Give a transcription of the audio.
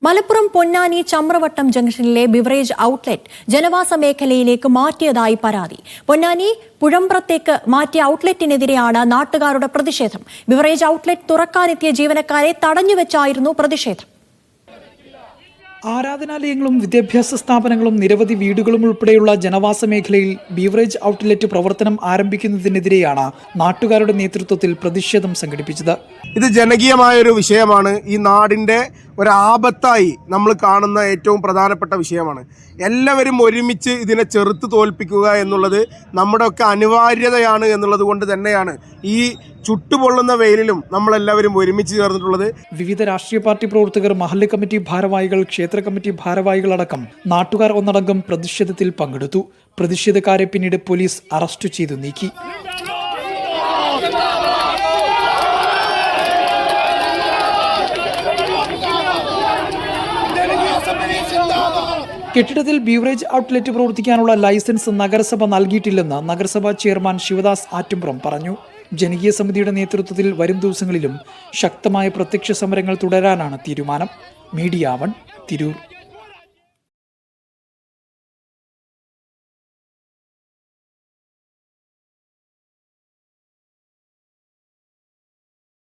മലപ്പുറം പൊന്നാനി ചമ്രവട്ടം ജംഗ്ഷനിലെ beverage outlet ജനവാസ മേഖലയിലേക്ക് മാറ്റിയതായി പരാതി. പൊന്നാനി പുഴമ്പ്രത്തേക്ക് മാറ്റിയ ഔട്ട്ലെറ്റിനെതിരെയാണ് നാട്ടുകാരുടെ പ്രതിഷേധം. ബിവറേജ് ഔട്ട്ലെറ്റ് തുറക്കാനെത്തിയ ജീവനക്കാരെ തടഞ്ഞുവെച്ചായിരുന്നു പ്രതിഷേധം. ആരാധനാലയങ്ങളും വിദ്യാഭ്യാസ സ്ഥാപനങ്ങളും നിരവധി വീടുകളും ഉൾപ്പെടെയുള്ള ജനവാസ മേഖലയിൽ ബീവറേജ് ഔട്ട്ലെറ്റ് പ്രവർത്തനം ആരംഭിക്കുന്നതിനെതിരെയാണ് നാട്ടുകാരുടെ നേതൃത്വത്തിൽ പ്രതിഷേധം സംഘടിപ്പിച്ചത്. ഇത് ജനകീയമായൊരു വിഷയമാണ്. ഈ നാടിൻ്റെ ഒരാപത്തായി നമ്മൾ കാണുന്ന ഏറ്റവും പ്രധാനപ്പെട്ട വിഷയമാണ്. എല്ലാവരും ഒരുമിച്ച് ഇതിനെ ചെറുത്ത് തോൽപ്പിക്കുക എന്നുള്ളത് നമ്മുടെയൊക്കെ അനിവാര്യതയാണ് എന്നുള്ളത് കൊണ്ട് തന്നെയാണ് ഈ ചുട്ടുപൊള്ളുന്ന വെയിലിലും നമ്മളെല്ലാവരും ഒരുമിച്ച് ചേർന്നിട്ടുള്ളത്. വിവിധ രാഷ്ട്രീയ പാർട്ടി പ്രവർത്തകർ, മഹല്ല് കമ്മിറ്റി ഭാരവാഹികൾ, ക്ഷേത്ര കമ്മിറ്റി ഭാരവാഹികളടക്കം നാട്ടുകാർ ഒന്നടങ്കം പ്രതിഷേധത്തിൽ പങ്കെടുത്തു. പ്രതിഷേധക്കാരെ പിന്നീട് പോലീസ് അറസ്റ്റ് ചെയ്തു നീക്കി. കെട്ടിടത്തിൽ ബീവറേജ് ഔട്ട്ലെറ്റ് പ്രവർത്തിക്കാനുള്ള ലൈസൻസ് നഗരസഭ നൽകിയിട്ടില്ലെന്ന് നഗരസഭാ ചെയർമാൻ ശിവദാസ് ആറ്റുംപുറം പറഞ്ഞു. ജനകീയ സമിതിയുടെ നേതൃത്വത്തിൽ വരും ദിവസങ്ങളിലും ശക്തമായ പ്രത്യക്ഷ സമരങ്ങൾ തുടരാനാണ് തീരുമാനം. മീഡിയ 1 തിരൂർ.